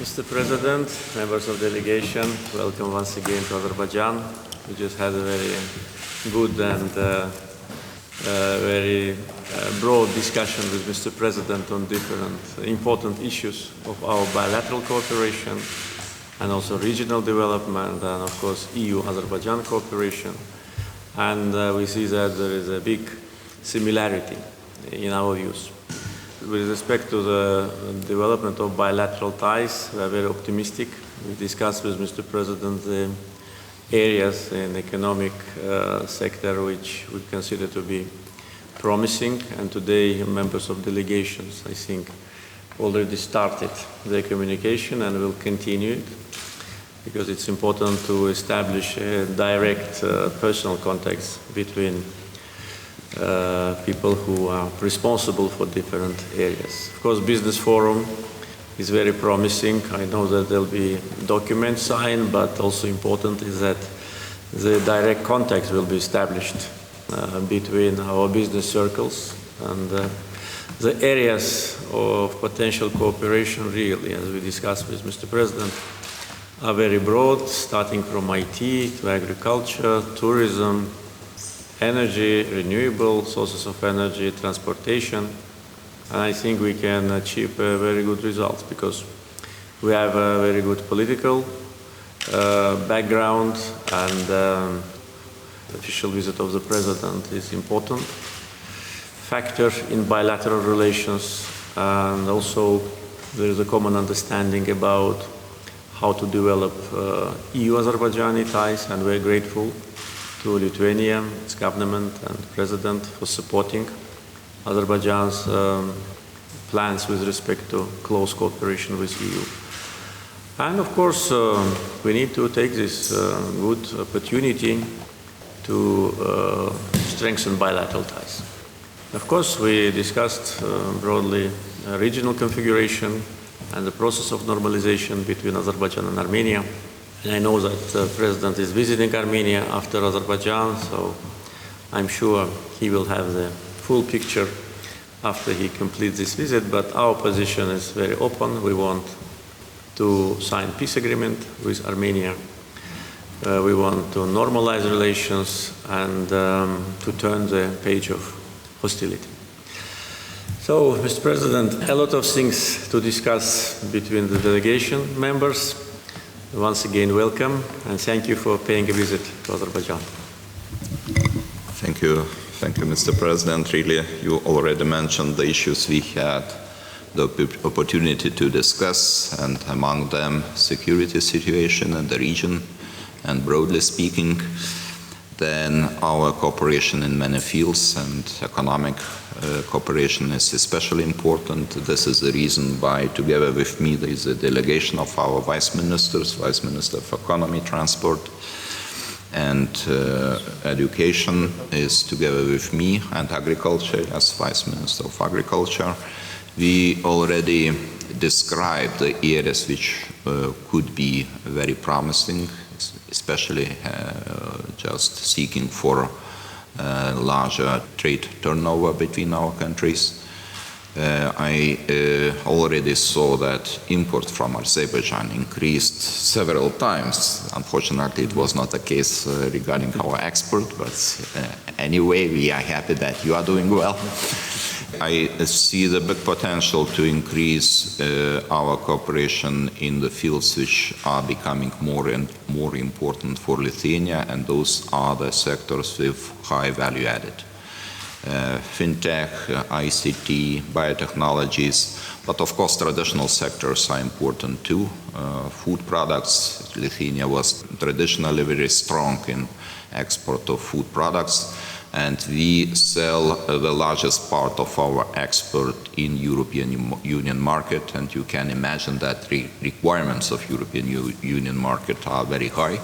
Mr. President, members of delegation, welcome once again to Azerbaijan. We just had a very good and very broad discussion with Mr. President on different important issues of our bilateral cooperation and also regional development and of course EU-Azerbaijan cooperation. And we see that there is a big similarity in our views. With respect to the development of bilateral ties, we are very optimistic. We discussed with Mr. President the areas in the economic sector which we consider to be promising, and today members of delegations, I think, already started their communication and will continue it, because it's important to establish a direct personal context between people who are responsible for different areas. Of course, business forum is very promising. I know that there'll be documents signed, but also important is that the direct contact will be established between our business circles, and the areas of potential cooperation really, as we discussed with Mr. President, are very broad, starting from IT to agriculture, tourism, energy, renewable sources of energy, transportation. And I think we can achieve very good results because we have a very good political background, and the official visit of the President is important factor in bilateral relations, and also there is a common understanding about how to develop EU-Azerbaijani ties, and we're grateful to Lithuania, its government and President for supporting Azerbaijan's plans with respect to close cooperation with EU. And of course, we need to take this good opportunity to strengthen bilateral ties. Of course, we discussed broadly regional configuration and the process of normalization between Azerbaijan and Armenia. And I know that the President is visiting Armenia after Azerbaijan, so I'm sure he will have the full picture after he completes this visit. But our position is very open. We want to sign peace agreement with Armenia. We want to normalize relations and to turn the page of hostility. So, Mr. President, a lot of things to discuss between the delegation members. Once again, welcome, and thank you for paying a visit to Azerbaijan. Thank you, Mr. President. Really, you already mentioned the issues we had the opportunity to discuss, and among them, security situation in the region, and broadly speaking, then our cooperation in many fields, and economic cooperation is especially important. This is the reason why, together with me, there is a delegation of our vice ministers, Vice Minister of Economy, Transport, and Education is together with me, and Agriculture as Vice Minister of Agriculture. We already described the areas which could be very promising, especially just seeking for larger trade turnover between our countries. I already saw that import from Azerbaijan increased several times. Unfortunately, it was not the case regarding our export, but anyway, we are happy that you are doing well. I see the big potential to increase our cooperation in the fields which are becoming more and more important for Lithuania, and those are the sectors with high value added. Fintech, ICT, biotechnologies, but of course traditional sectors are important too. Food products, Lithuania was traditionally very strong in export of food products, and we sell the largest part of our export in European Union market, and you can imagine that the requirements of European Union market are very high.